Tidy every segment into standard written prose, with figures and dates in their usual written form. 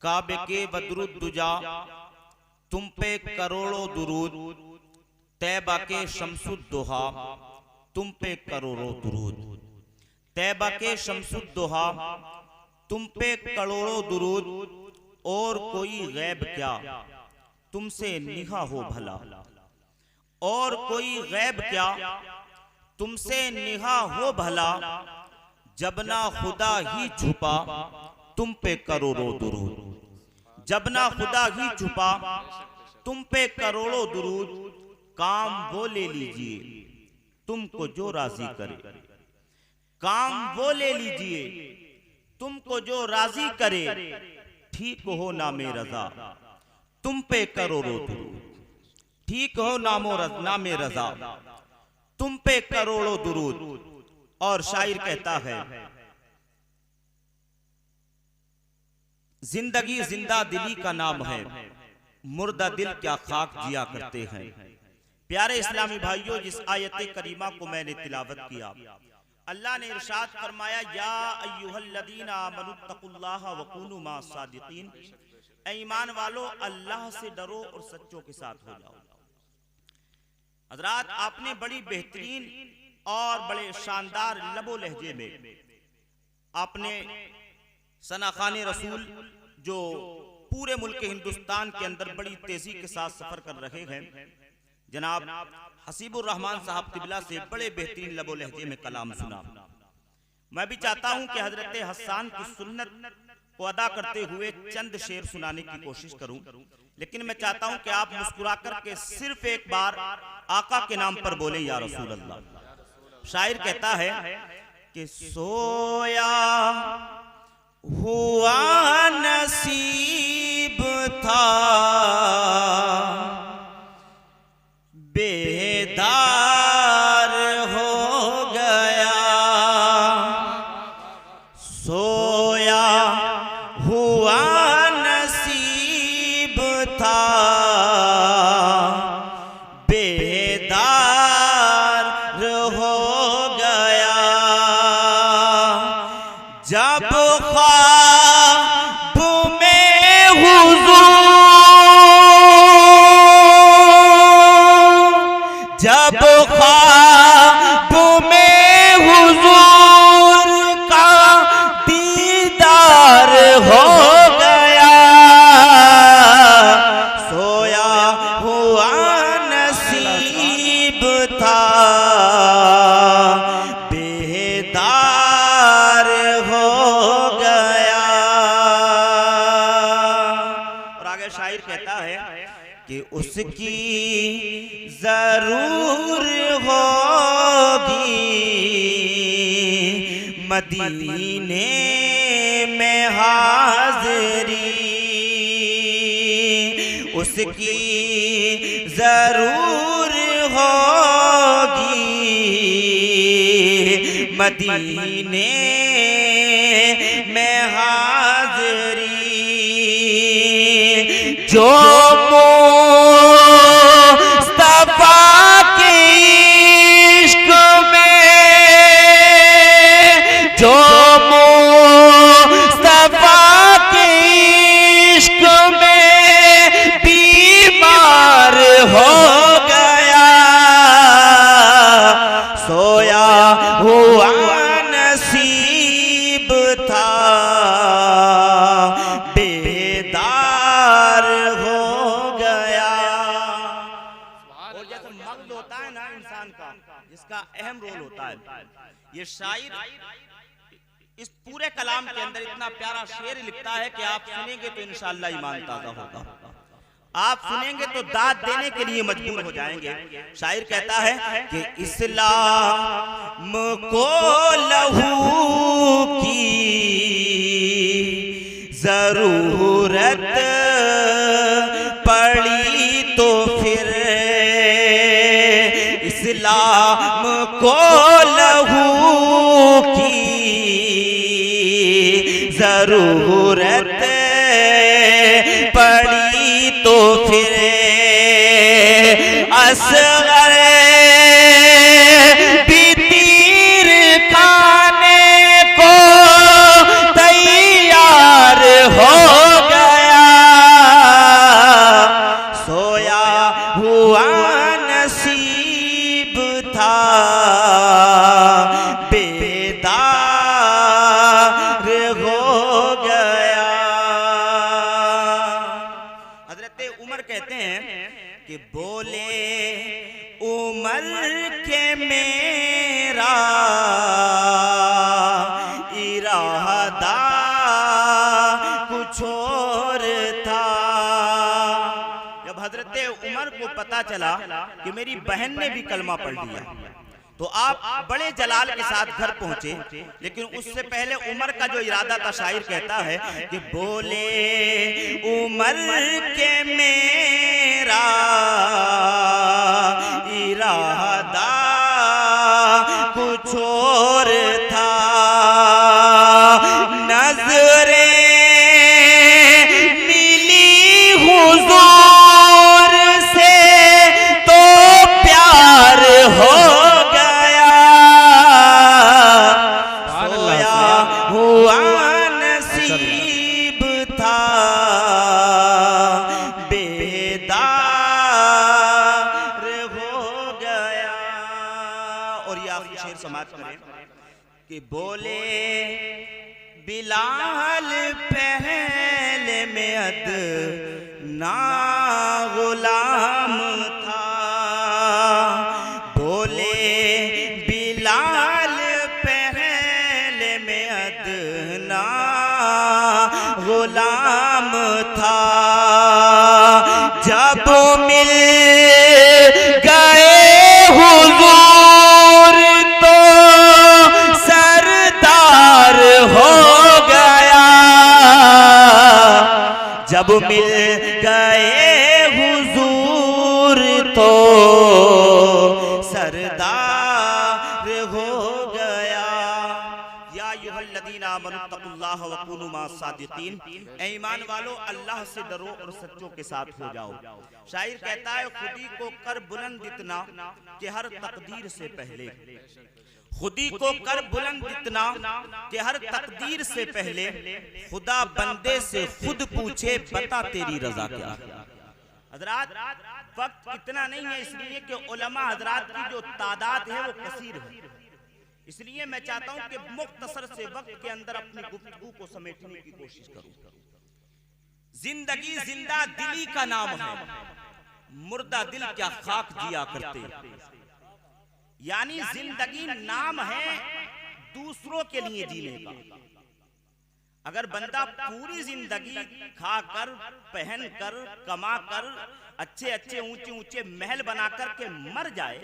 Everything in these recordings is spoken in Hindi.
काबे के बदरुद दुजा तुम पे करोड़ों दुरूद, तैबा के शम्सुद्दुहा तुम पे करोड़ों दुरूद, तैबा के शम्सुद्दुहा तुम पे करोड़ों दुरूद, और कोई गैब क्या तुमसे निहा हो भला, और कोई गैब क्या तुमसे निहा हो भला, जब ना खुदा ही छुपा तुम पे करोड़ों दुरूद, जब ना खुदा ही छुपा तुम पे करोड़ों दुरूद, काम वो ले लीजिए तुमको जो राजी करे, काम वो ले लीजिए तुमको जो राजी करे, ठीक हो नामे रजा तुम पे करोड़ों दुरूद, ठीक हो नामे रजा तुम पे करोड़ों दुरूद। और शायर कहता है, जिंदगी जिंदा दिली का नाम है, मुर्दा दिल क्या खाक जिया करते हैं। प्यारे इस्लामी भाइयों, जिस आयत करीमा को मैंने तिलावत किया, अल्लाह ने इरशाद फरमाया, या अय्युहल्लज़ीना आमनुत्तकुल्लाह वकूनू मास सादिकीन, ऐ ईमान वालो अल्लाह से डरो और सच्चों के साथ हो जाओ। हजरात, आपने बड़ी बेहतरीन और बड़े शानदार लबो लहजे में आपने सनाखाने रसूल जो पूरे मुल्क हिंदुस्तान के अंदर बड़ी तेजी के साथ सफर कर रहे हैं, जनाब हसीबुर रहमान साहब तिबला से बड़े बेहतरीन लबो लहजे में कलाम सुना। मैं भी चाहता हूं कि हजरत हसन की सुन्नत को अदा करते हुए चंद शेर सुनाने की कोशिश करूं, लेकिन मैं चाहता हूं कि आप मुस्कुरा करके सिर्फ एक बार आका के नाम पर बोले, या रसूल अल्लाह। शायर कहता है कि सोया हुआ नसीब था बेदार हो गया, सोया हुआ नसीब था बेदार हो गया, जब ख्वाब में हुजूर, जब ख्वाब में हुजूर का दीदार हो गया, सोया हुआ नसीब था बेदार हो गया। और आगे शायर कहता है कि उसकी जरूर होगी मदीने में हाज़री, उसकी जरूर होगी मदीने में हाज़री, जो मुस्तफा के इश्क में, जो मुस्तफा के इश्क में बीमार हो गया, सोया हुआ नसीब था बेदार हो गया। और जैसे मर्द होता है ना इंसान का, जिसका अहम रोल होता है, ये शायर इस पूरे कलाम के अंदर इतना प्यारा शेर लिखता है कि आप सुनेंगे तो इंशाअल्लाह ईमान ताजा होगा, आप सुनेंगे तो दाद देने के लिए मजबूर हो जाएंगे। शायर कहता है कि इस्लाम को लहू की जरूरत पड़ी तो फिर, इस्लाम को लहू की जरूरत पड़ी तो फिर, असगर भी तीर खाने को तैयार हो गया, कि बोले उमर के मेरा इरादा कुछ और था। जब हजरत उमर को पता चला कि मेरी बहन ने भी कलमा पढ़ लिया तो आप बड़े जलाल के साथ घर पहुंचे, लेकिन उससे पहले उमर का जो इरादा था शायर कहता है कि बोले उमर के मेरा इरादा कुछ और था, नजरे मिली हुजूर से तो प्यार हो हुआ नसीब था बेदार हो गया। और ये आखिरी शेर समाप्त करें कि बोले बिलाल पहले में अदना गुलाम था, बोले बिलाल पहले में अदना गुलाम था, जब मिल गए हुजूर तो सरदार हो गया, जब मिल गए हुजूर तो सरदार हो गया। या अय्युहल्लज़ीना आमनुत्तकुल्लाह व कूनू मअस-सादिकीन, ऐ ईमान वालो अल्लाह से डरो और सच्चों के साथ हो जाओ। शायर कहता है खुदी को कर बुलंद इतना कि हर तकदीर से पहले, खुदी को कर बुलंद इतना कि हर तकदीर से पहले खुदा बंदे से खुद पूछे बता तेरी रजा क्या। हजरात वक्त इतना नहीं है इसलिए कि उलमा हजरात की जो तादाद है वो कसीर है, इसलिए मैं चाहता हूं कि मुख्तसर से वक्त के अंदर अपनी गुफ्तगू को समेटने की कोशिश करूं। जिंदगी जिंदा दिली का नाम है, मुर्दा दिल क्या खाक जिया करते। यानी जिंदगी नाम है दूसरों के लिए जीने का। अगर बंदा पूरी जिंदगी खाकर पहन कर कमा कर अच्छे अच्छे ऊंचे ऊंचे महल बनाकर के मर जाए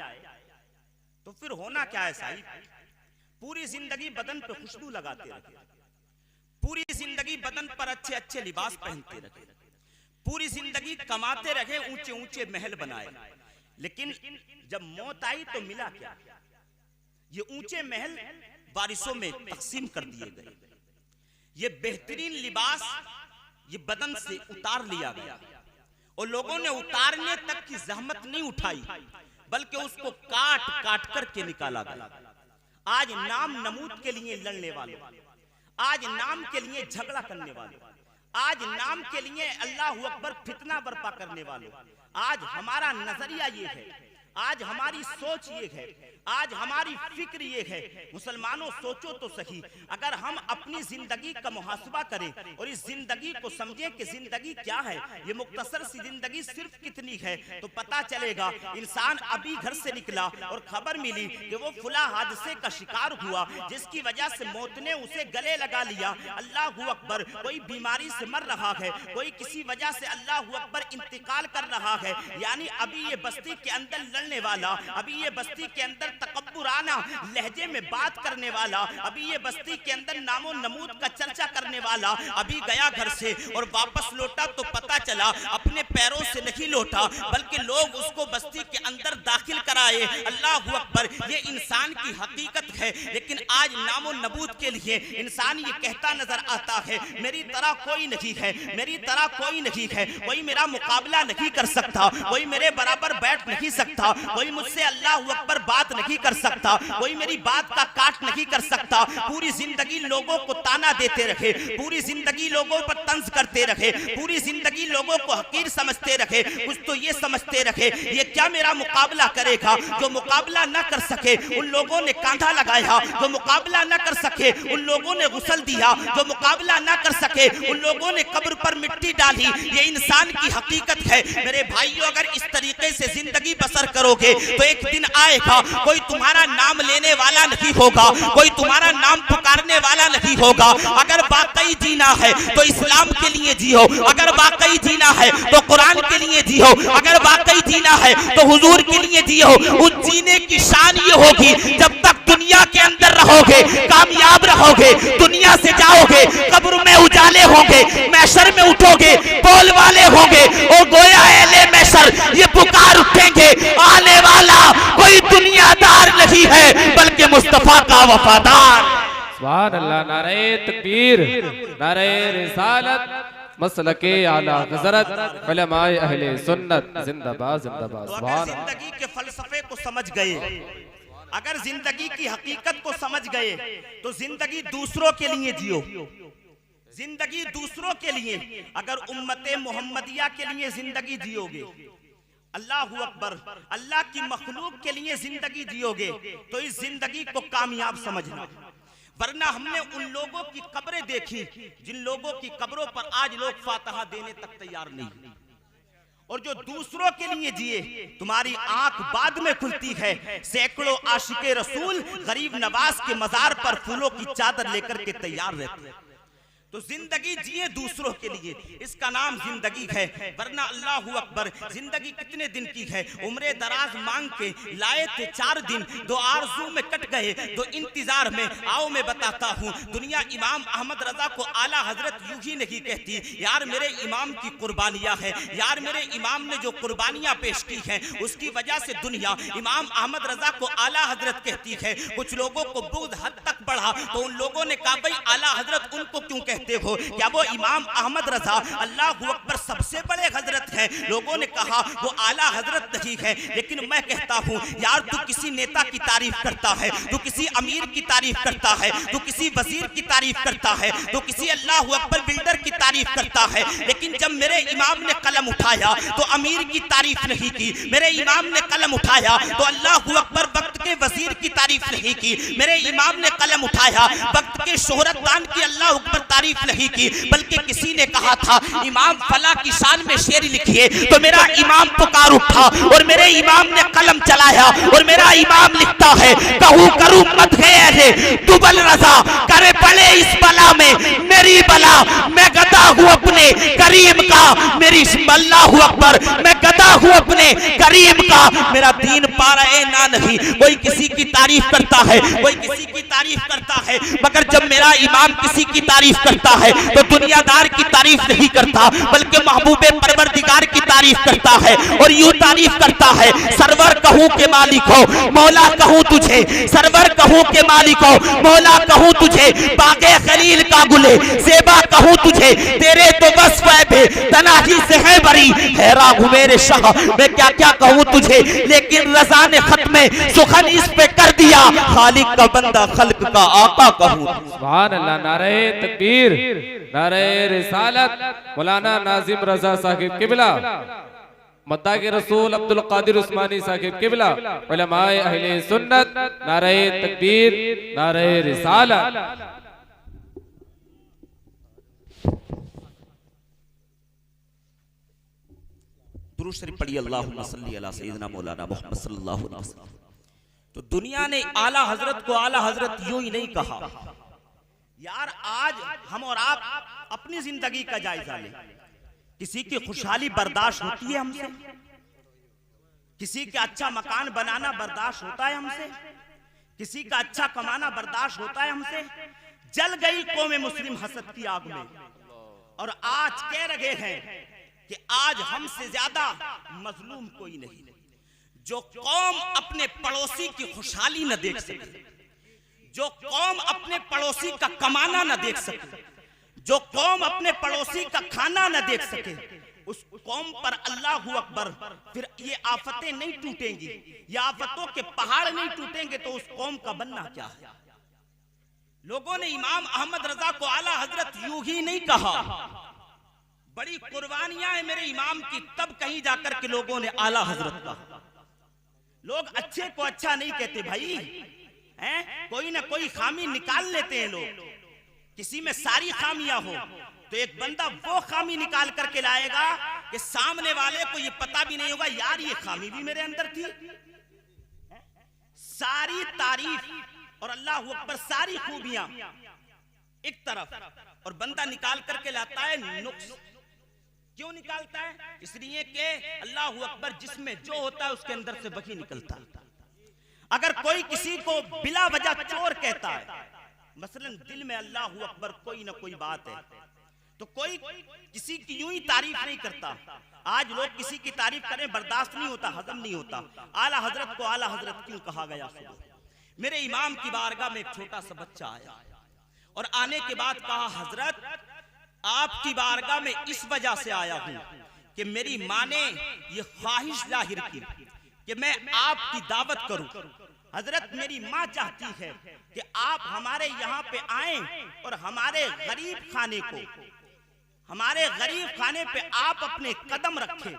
तो फिर होना क्या है साहिब? पूरी जिंदगी बदन पे खुशबू लगाते रहे, पूरी जिंदगी बदन पर अच्छे अच्छे लिबास पहनते रहे, पूरी जिंदगी कमाते रहे, ऊंचे ऊंचे महल बनाए, लेकिन जब मौत आई तो मिला क्या? ये ऊंचे महल बारिशों में तकसीम कर दिए गए, ये बेहतरीन लिबास ये बदन से उतार लिया गया और लोगों ने उतारने तक की जहमत नहीं उठाई बल्कि उसको काट काट करके निकाला गया। आज नाम नमूद के लिए लड़ने वाले, आज नाम के लिए झगड़ा करने वाले, आज नाम के लिए अल्लाह अकबर फितना बर्पा करने वाले, आज हमारा नजरिया ये है, आज हमारी सोच ये है, आज हमारी फिक्र ये है। मुसलमानों सोचो तो सही, अगर हम अपनी जिंदगी का मुहासबा करें और इस जिंदगी को समझें कि जिंदगी क्या है, ये मुख्तसर सी जिंदगी सिर्फ कितनी है, तो पता चलेगा इंसान अभी घर से निकला और खबर मिली कि वो फुला हादसे का शिकार हुआ जिसकी वजह से मौत ने उसे गले लगा लिया। अल्लाह अकबर, कोई बीमारी से मर रहा है, कोई किसी वजह से अल्लाह अकबर इंतकाल कर रहा है। यानी अभी ये बस्ती के अंदर लड़ने वाला, अभी ये बस्ती के अंदर तकब्बुराना लहजे में बात करने वाला, अभी ये बस्ती के अंदर नामो नमूद का चर्चा करने वाला अभी गया घर से और वापस लौटा तो पता चला अपने पैरों से नहीं लौटा बल्कि लोग उसको बस्ती के अंदर दाखिल कराए। अल्लाह अकबर, ये इंसान की हकीकत है। लेकिन आज नामो नबूद के लिए इंसान ये कहता नजर आता है मेरी तरह कोई नहीं है, मेरी तरह कोई नहीं है, कोई मेरा मुकाबला नहीं कर सकता, कोई मेरे बराबर बैठ नहीं सकता, कोई मुझसे अल्लाह अकबर बात नहीं कर सकता, कोई मेरी बात का काट नहीं कर सकता। पूरी जिंदगी लोगों को ताना देते रहे, पूरी जिंदगी लोगों पर तंज करते रहे, पूरी जिंदगी लोगों को हकीर समझते रहे, कुछ तो ये समझते रहे ये क्या मेरा मुकाबला करेगा। जो मुकाबला न कर सके उन लोगों ने कांधा लगाया, जो मुकाबला न कर सके उन लोगों ने गुस्ल दिया, जो मुकाबला न कर सके उन लोगों ने कब्र पर मिट्टी डाली। ये इंसान की हकीकत है मेरे भाइयों। अगर इस तरीके से जिंदगी बसर करोगे तो एक दिन आएगा कोई तुम्हारा नाम लेने वाला नहीं होगा, कोई तुम्हारा नाम पुकारने वाला नहीं होगा। अगर वाकई जीना है तो इस्लाम के लिए जियो, अगर वाकई जीना है तो कुरान के लिए जियो, अगर वाकई जीना है तो हुजूर के लिए जियो। उस जीने की शान ये होगी जब तक दुनिया के अंदर रहोगे कामयाब रहोगे, दुनिया से जाओगे कब्र में उजाले होंगे, मैशर में उठोगे बोल वाले होंगे और गोया एले मैशर ये पुकार उठेंगे आने वाला कोई दुनियादार नहीं है बल्कि मुस्तफा का वफादार। सुभान अल्लाह। नारे तकबीर, नारे रिसालत, मसलके आला हज़रत, उलमाए अहले सुन्नत जिंदाबाद जिंदाबाद। सुभान। जिंदगी के फलसफे को समझ गए, अगर जिंदगी की हकीकत को समझ गए तो जिंदगी दूसरों के लिए जियो, जिंदगी दूसरों के लिए। अगर उम्मते मोहम्मदिया के लिए जिंदगी जियोगे, अल्लाहु अकबर, अल्लाह की मखलूक के लिए जिंदगी जियोगे तो इस जिंदगी को कामयाब समझना। वरना हमने उन लोगों की कब्रें देखी जिन लोगों की कब्रों पर आज लोग फातिहा देने तक तैयार नहीं, और जो दूसरों के लिए जिए। तुम्हारी आंख बाद में खुलती है, सैकड़ों आशिके रसूल गरीब नवाज के मजार पर फूलों की चादर लेकर के तैयार रहते हैं। तो जिंदगी जिए दूसरों के लिए, इसका नाम जिंदगी है। वरना अल्लाहु अकबर, जिंदगी कितने दिन की है। उम्रे दराज मांग के लाए थे 4 दिन, 2 आरज़ू में कट गए, 2 इंतजार में। आओ मैं बताता हूँ, दुनिया इमाम अहमद रजा को आला हजरत यूं ही नहीं कहती यार मेरे इमाम की कुर्बानियाँ है, यार मेरे इमाम ने जो कुर्बानियाँ पेश की हैं उसकी वजह से दुनिया इमाम अहमद रजा को आला हजरत कहती है। कुछ लोगों को बुग़्ज़ हद तक बढ़ा तो उन लोगों ने कहा भाई आला हजरत उनको क्यों कहते हो, क्या वो इमाम अहमद रजा अल्लाहु अकबर सबसे बड़े हजरत हैं। लोगों ने कहा वो आला हजरत नहीं है। लेकिन मैं कहता हूँ यार तू किसी नेता की तारीफ करता है, तू किसी अमीर की तारीफ करता है, तू किसी वजीर की तारीफ करता है, तू किसी अल्लाहु अकबर बिल्डर की तारीफ करता है, लेकिन जब मेरे इमाम ने कलम उठाया तो अमीर की तारीफ नहीं की, मेरे इमाम ने कलम उठाया तो अल्लाहु अकबर वक्त के वजीर की तारीफ नहीं की, मेरे इमाम ने कलम उठाया वक्त के शोहरतदान की अल्लाह अकबर तारीफ नहीं की, बल्कि किसी ने कहा था इमाम फला की शान में शेर लिखिए तो मेरा इमाम पुकार उठा और मेरे इमाम ने कलम चलाया और मेरा इमाम लिखता है कहूँ करूँ मत है दुबल रजा करे पड़े इस बला में मेरी बला, मैं गदा हूँ अपने करीम का, मेरी अल्लाहु अकबर, मैं गदा हूँ अपने करीम का, मेरा दीन पा रहे ना नहीं। कोई किसी की तारीफ करता है, कोई किसी की तारीफ करता है, मगर जब मेरा इमाम किसी की तारीफ करता है तो दुनियादार की तारीफ नहीं करता बल्कि महबूबे परवरदिगार की तारीफ करता है। और यूं तारीफ करता है सरवर कहूं के मालिक हो मौला कहूं तुझे, सरवर कहूं के मालिक हो मौला कहूं तुझे, बागे खलील का गुले सेबा कहूं तुझे, तेरे तो बस फैबे तनाही से है बरी, हैरा हूं मेरे शाह मैं क्या क्या कहूं तुझे, लेकिन रजा ने खत्मे सुखन इस पे कर दिया, खालिक का बंदा खल्क का आका कहूं। सुभान अल्लाह। नारे तकबीर, नारे रिसालत, मौलाना नाजिम रजा साहिब किबला, मद्दा के रसूल अब्दुल कादिर उस्मानी साहिब किबला, उलमाए अहले सुन्नत, नारे तकबीर, नारे रिसालत। दुरूद शरीफ पढ़िए, अल्लाहुम्मा सल्ली अला सय्यिदना मौलाना मुहम्मद सल्लल्लाहु अलैहि वसल्लम। तो दुनिया ने आला हजरत को आला हजरत यूं ही नहीं कहा यार। आज हम और आप अपनी जिंदगी का जायजा लें। किसी की खुशहाली बर्दाश्त होती है हमसे, किसी का अच्छा मकान बनाना बर्दाश्त होता है हमसे, किसी का अच्छा कमाना बर्दाश्त होता है हमसे। जल गई कौम मुस्लिम हसद की आग में, और आज कह रहे हैं कि आज हमसे ज्यादा मजलूम कोई नहीं। जो कौम अपने पड़ोसी की खुशहाली न देख सके, जो कौम अपने पड़ोसी का कमाना न देख सके, जो कौम अपने पड़ोसी का खाना न देख सके, उस कौम पर अल्लाहु अकबर फिर ये आफतें नहीं टूटेंगी, ये आफतों के पहाड़ नहीं टूटेंगे तो उस कौम का बनना क्या है। लोगों ने इमाम अहमद रजा को आला हजरत यूं ही नहीं कहा, बड़ी कुर्बानियां हैं मेरे इमाम की, तब कहीं जाकर के लोगों ने आला हजरत कहा। लोग अच्छे को अच्छा नहीं कहते भाई, हैं? कोई ना कोई खामी निकाल लेते हैं लोग। किसी में सारी खामियां हो तो एक बंदा वो खामी निकाल करके लाएगा कि सामने वाले को ये पता भी नहीं होगा यार ये खामी भी मेरे अंदर थी। सारी तारीफ और अल्लाह अकबर सारी खूबियां एक तरफ और बंदा निकाल करके लाता है नुक्स। क्यों निकालता है? इसलिए कि अल्लाह अकबर जिसमें जो होता है उसके अंदर से वही निकलता है। अगर कोई किसी को बिला वजह चोर कहता है, मसलन दिल में अल्लाह अकबर कोई ना कोई बात है, तो कोई किसी की यूं ही तारीफ नहीं करता। आज लोग किसी की तारीफ करें बर्दाश्त नहीं होता, हजम नहीं होता। आला हजरत को आला हजरत क्यों कहा गया? मेरे इमाम की बारगाह में एक छोटा सा बच्चा आया और आने के बाद कहा, हजरत आपकी बारगाह में इस वजह से आया हूं कि मेरी माँ ने ये ख्वाहिश जाहिर की कि मैं आपकी दावत करूं। हजरत मेरी माँ चाहती है कि आप हमारे यहाँ पे आएं और हमारे गरीब खाने को, हमारे गरीब खाने पे आप अपने कदम रखें,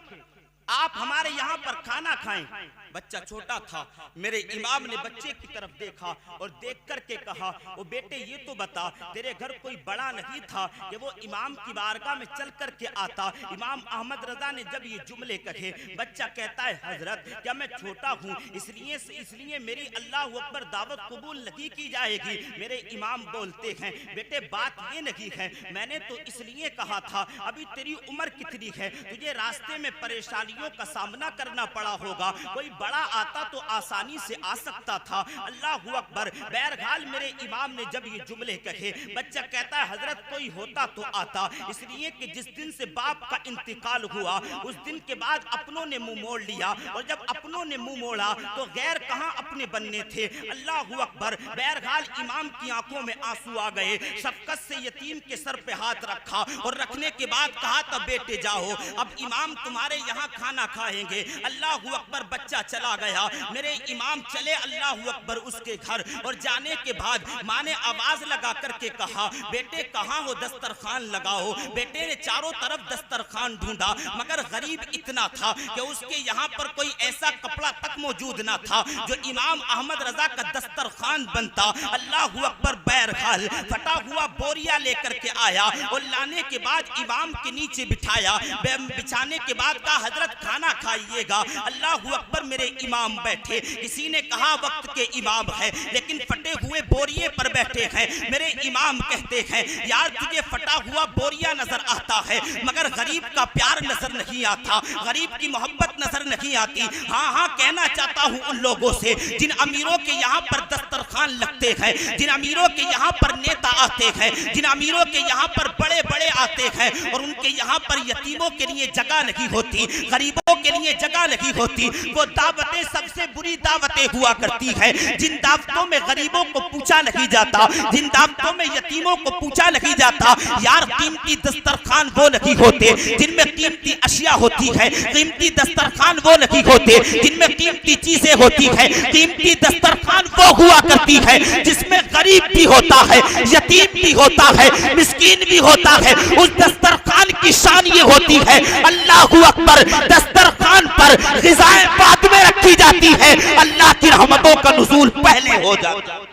आप हमारे यहाँ पर खाना खाएं। बच्चा छोटा था। मेरे इमाम ने बच्चे की तरफ देखा और देख करके कहा, ओ बेटे ये तो बता, तेरे घर कोई बड़ा नहीं था कि वो इमाम की बारगाह में चल करके आता? इमाम अहमद रजा ने जब ये जुमले कहे, बच्चा कहता है, हजरत क्या मैं छोटा हूँ इसलिए मेरी अल्लाह अकबर दावत कबूल नहीं की जाएगी? मेरे इमाम बोलते हैं, बेटे बात ये नहीं है, मैंने तो इसलिए कहा था अभी तेरी उम्र कितनी है, तुझे रास्ते में परेशानियों का सामना करना पड़ा होगा, कोई बड़ा आता तो आसानी से आ सकता था। अल्लाह अकबर। बहरहाल मेरे इमाम ने जब ये जुमले कहे, बच्चा कहता है, हजरत कोई होता तो आता, इसलिए कि जिस दिन से बाप का इंतकाल हुआ उस दिन के बाद अपनों ने मुंह मोड़ लिया, और जब अपनों ने मुंह मोड़ा तो गैर कहां अपने बनने थे। अल्लाह अकबर। बहरहाल इमाम की आंखों में आंसू आ गए। शफकत से यतीम के सर पे हाथ रखा और रखने के बाद कहा, तब बेटे जाओ, अब इमाम तुम्हारे यहाँ खाना खाएंगे। अल्लाह अकबर। बच्चा चला गया। मेरे इमाम चले अल्लाह अकबर उसके घर, और जाने के बाद माँ ने आवाज लगा करके कहा, बेटे कहाँ हो, दस्तरखान लगाओ। बेटे ने चारों तरफ दस्तरखान ढूंढा, मगर गरीब इतना था कि उसके यहाँ पर कोई ऐसा कपड़ा तक मौजूद ना था जो इमाम अहमद रजा का दस्तरखान बनता। अल्लाह अकबर। बहरहाल फटा हुआ बोरिया लेकर के आया और लाने के बाद इमाम के नीचे बिठाया। बिछाने के बाद कहा, हजरत खाना खाइएगा। अल्लाह अकबर। मेरे इमाम बैठे। किसी ने कहा वक्त के इमाम है, लेकिन फटे हुए बोरिये पर बैठे हैं। मेरे इमाम कहते हैं, यार तुझे फटा हुआ बोरिया नजर आता है मगर गरीब का प्यार नजर नहीं आता, गरीब की मोहब्बत नजर नहीं आती। हाँ हाँ कहना चाहता हूँ उन लोगों से जिन अमीरों के यहाँ पर दस्तरखान लगते हैं, जिन अमीरों के यहाँ पर नेता आते हैं, जिन अमीरों के यहाँ पर बड़े बड़े आते हैं और उनके यहाँ पर यतीमों के लिए जगह नहीं होती, गरीबों के लिए जगह नहीं होती, वो दावतें सबसे बुरी दावतें हुआ करती है। जिन दावतों में गरीबों को पूछा नहीं जाता, जिन दावतों में यतीमों को पूछा नहीं जाता, यार कीमती दस्तरखान वो नहीं होते जिनमें कीमती अशिया होती है, कीमती दस्तरखान वो नहीं होते जिनमें कीमती चीजें होती है। कीमती दस्तरखान वो हुआ करती है जिसमें गरीब भी होता है, यतीम भी होता है, मिस्कीन भी होता है। उस दस्तरखान की शान ये होती है, अल्लाहू अकबर, दस्तरखान पर ग़िज़ाएं बाद में रखी जाती है, अल्लाह की रहमतों का नुज़ूल पहले हो जाता है।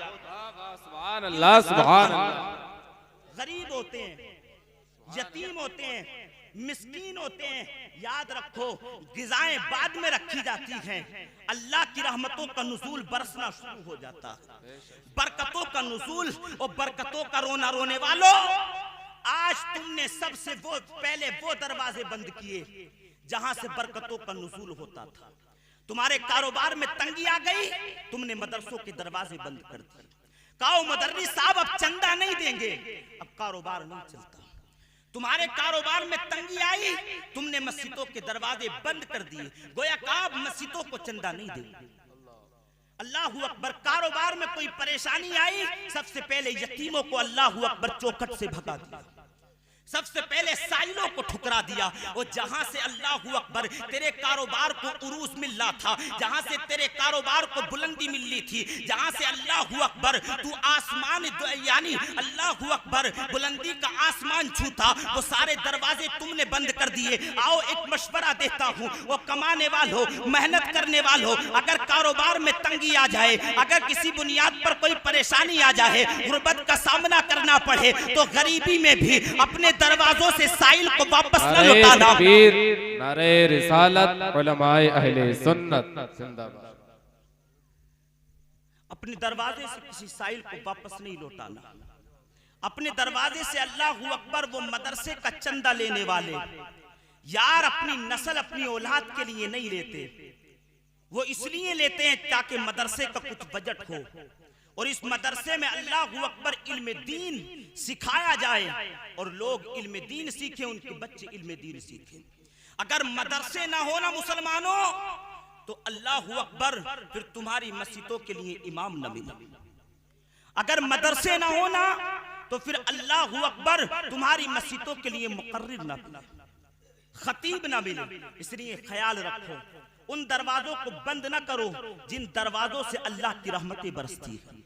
सुभान अल्लाह, सुभान अल्लाह। गरीब होते हैं, यतीम होते हैं, मिस्कीन होते हैं, याद रखो ग़िज़ाएं बाद में रखी जाती हैं, अल्लाह की रहमतों का नुज़ूल बरसना शुरू हो जाता है। बरकतों का नुज़ूल और बरकतों का रोना। रोने वालों, आज तुमने सबसे वो पहले वो दरवाजे बंद किए जहां से बरकतों का नुज़ूल होता था। तुम्हारे कारोबार में तंगी आ गई, तुमने मदरसों के दरवाजे बंद कर दिए। कहो मुदर्रिस साहब अब चंदा नहीं देंगे, अब कारोबार नहीं चलता। तुम्हारे कारोबार में तंगी आई, तुमने मस्जिदों के दरवाजे बंद कर दिए, गोया कहा मस्जिदों को चंदा नहीं देंगे। अल्लाहू अकबर। कारोबार में कोई परेशानी आई, सबसे पहले यतीमों को अल्लाहू अकबर चौखट से भगा दिया। सबसे पहले साइलों को ठुकरा दिया। और जहां से अल्लाहू अकबर तेरे कारोबार को उरूज मिल रहा था, जहां से तेरे कारोबार को बुलंदी मिल रही थी, जहां से अल्लाहू अकबर तू आसमान यानी अल्लाहू अकबर बुलंदी का आसमान छूता, वो सारे दरवाजे तुमने बंद कर दिए। आओ एक मशवरा देता हूं, वो कमाने वालों, मेहनत करने वालों, अगर कारोबार में तंगी आ जाए, अगर किसी बुनियाद पर कोई परेशानी आ जाए, गुर्बत का सामना करना पड़े, तो गरीबी में भी अपने दरवाजों से साइल को वापस न लौटाना। नारे रिसालत उलमाए अहले सुन्नत जिंदाबाद। अपने दरवाजे से किसी साइल को वापस नहीं लौटाना। अपने दरवाजे से अल्लाहू अकबर वो मदरसे का चंदा लेने वाले यार अपनी नस्ल, अपनी औलाद के लिए नहीं लेते, वो इसलिए लेते हैं ताकि मदरसे का कुछ बजट हो और इस मदरसे में अल्लाहू अकबर इल्म दीन सिखाया जाए और लोग इल्म दीन सीखें, उनके बच्चे इल्म दीन सीखें। अगर मदरसे ना हो ना मुसलमानों, तो अल्लाहू अकबर फिर तुम्हारी मस्जिदों के लिए इमाम न मिले। अगर मदरसे ना हो ना, तो फिर अल्लाहू अकबर तुम्हारी मस्जिदों के लिए मुकर्रिर न मिले, खतीब ना मिले। इसलिए ख्याल रखो, उन दरवाजों को बंद ना करो जिन दरवाजों से अल्लाह की रहमतें बरसती है,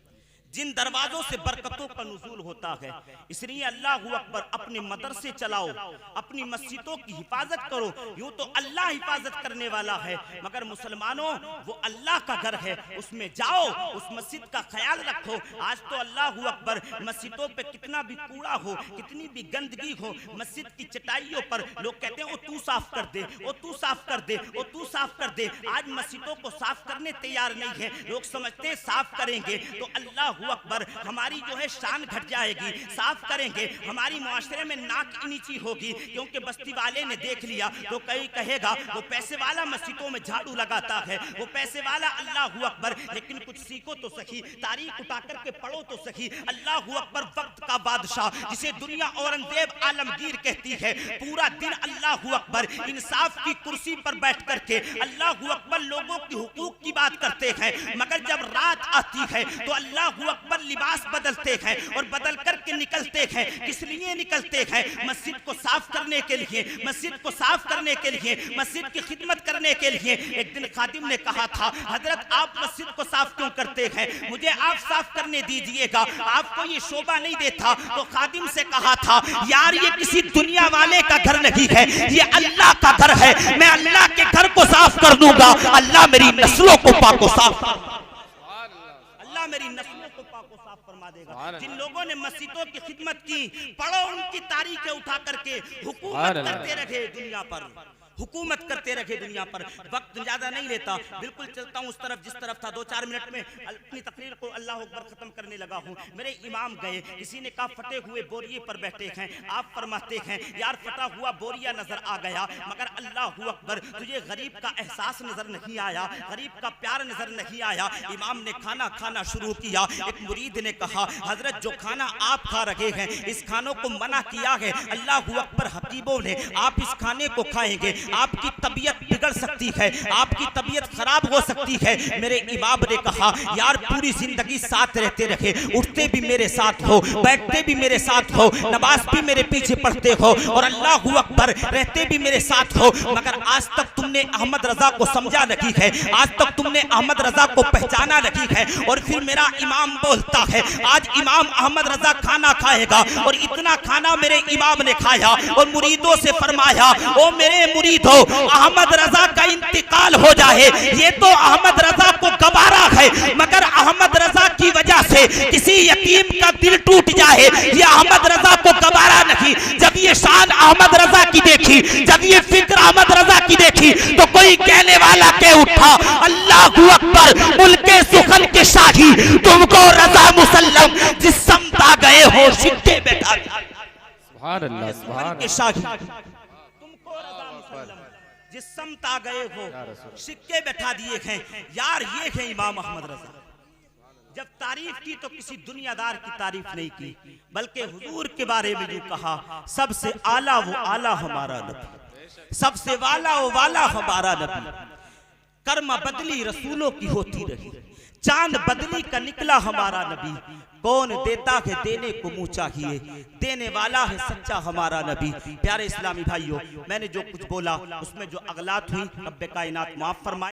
जिन दरवाजों से बरकतों का नुज़ूल होता है। इसलिए अल्लाहू अकबर अपने मदरसे चलाओ, अपनी मस्जिदों की हिफाजत करो। यूं तो अल्लाह हिफाजत करने वाला है, मगर मुसलमानों वो अल्लाह का घर है, उसमें जाओ, उस मस्जिद का ख्याल रखो। आज तो अल्लाहू अकबर मस्जिदों पे कितना भी कूड़ा हो, कितनी भी गंदगी हो, मस्जिद की चटाइयों पर लोग कहते हैं ओ तू साफ कर दे, ओ तू साफ कर दे, ओ तू साफ कर दे। आज मस्जिदों को साफ करने तैयार नहीं है। लोग समझते हैं साफ करेंगे तो अल्लाह अकबर हमारी जो है शान घट जाएगी, साफ करेंगे हमारी मुआशरे में नाक नीची होगी, क्योंकि बस्ती वाले ने देख लिया तो कहीं कहेगा वो पैसे वाला मस्जिदों में झाड़ू लगाता है, वो पैसे वाला। अल्लाहू अकबर, लेकिन कुछ सीखो तो सही, तारीख उठा करके पढ़ो तो सही। अल्लाहू अकबर वक्त का बादशाह, जिसे दुनिया औरंगजेब आलमगीर कहती है, पूरा दिन अल्लाहू अकबर इंसाफ की कुर्सी पर बैठ करके अल्लाहू अकबर लोगों की हुकूक की बात करते हैं। मगर जब रात आती है तो अल्लाहू अकबर लिबास बदलते हैं और बदल करके निकलते हैं। किस लिए निकलते हैं? मस्जिद को साफ करने के लिए, मस्जिद को साफ करने के लिए, मस्जिद की खिदमत करने के लिए। एक दिन खादिम ने कहा था, हजरत आप मस्जिद को साफ क्यों करते हैं, मुझे आप साफ करने दीजिएगा, आपको ये शोभा नहीं देता। तो खादिम से कहा था, यार ये किसी दुनिया वाले का घर नहीं है, ये अल्लाह का घर है, मैं अल्लाह के घर को साफ कर दूंगा। अल्लाह मेरी नस्लों को पाको साफ, अल्लाह मेरी नस्लों को पाको साफ फरमा देगा। जिन लोगों ने मस्जिदों की खिदमत की, पढ़ो उनकी तारीखें उठा करके हुकूमत करते रहे दुनिया पर, हुकूमत करते रहे दुनिया पर। वक्त ज्यादा नहीं लेता, बिल्कुल चलता हूँ उस तरफ जिस तरफ था। 2-4 मिनट में अपनी तकरीर को अल्लाह अकबर खत्म करने लगा हूँ। मेरे इमाम गए, किसी ने कहा फटे हुए बोरिये पर बैठे हैं, आप फरमाते हैं यार फटा हुआ बोरिया नजर आ गया, मगर अल्लाह अकबर तुझे गरीब का एहसास नजर नहीं आया, गरीब का प्यार नजर नहीं आया। इमाम ने खाना खाना शुरू किया। एक मुरीद ने कहा, हजरत जो खाना आप खा रहे हैं इस खानों को मना किया है अल्लाह अकबर हकीमों ने, आप इस खाने को खाएंगे आपकी तबीयत बिगड़ सकती है, आपकी तबीयत खराब हो सकती है। मेरे इमाम ने कहा, यार पूरी जिंदगी साथ रहते रहे, उठते भी मेरे साथ हो, बैठते भी मेरे साथ हो, नमाज भी मेरे पीछे पढ़ते हो और अल्लाहू अकबर रहते भी मेरे साथ हो, मगर आज तक तुमने अहमद रजा को समझा नहीं है, आज तक तुमने अहमद रजा को पहचाना नहीं है। और फिर मेरा इमाम बोलता है, आज इमाम अहमद रजा खाना खाएगा और इतना खाना मेरे इमाम ने खाया और मुरीदों से फरमाया, ओ मेरे मुरीद हो, अहमद रजा का इंतकाल हो जाए ये तो अहमद रजा को गवारा है, मगर अहमद रजा की वजह से किसी यतीम का दिल टूट जाए ये अहमद रजा को गवारा नहीं। जब ये शान अहमद रजा की देखी, जब ये फिक्र अहमद रजा की देखी, तो कोई कहने वाला कह उठा, अल्लाहू अकबर मुल्के सुखन के शाही, तुमको रजा मुसल्लम जिस समता गए हो सिक्के बैठा। सुभान अल्लाह, सुभान के शाही जिस समता गए हो सिक्के बैठा दिए हैं। यार ये है इमाम अहमद रजा। जब तारीफ की तो किसी दुनियादार की तारीफ नहीं की, बल्कि हुजूर के बारे में जो कहा, सबसे आला वो आला हमारा नबी, सबसे वाला वो वाला हमारा नबी। कर्म बदली रसूलों की होती रही, चांद बदली का निकला हमारा नबी, कौन देता है देने को मुंह चाहिए, देने वाला है सच्चा हमारा नबी। प्यारे इस्लामी भाइयों, मैंने जो कुछ बोला उसमें जो अगलात हुई रब्बे कायनात माफ फरमाए।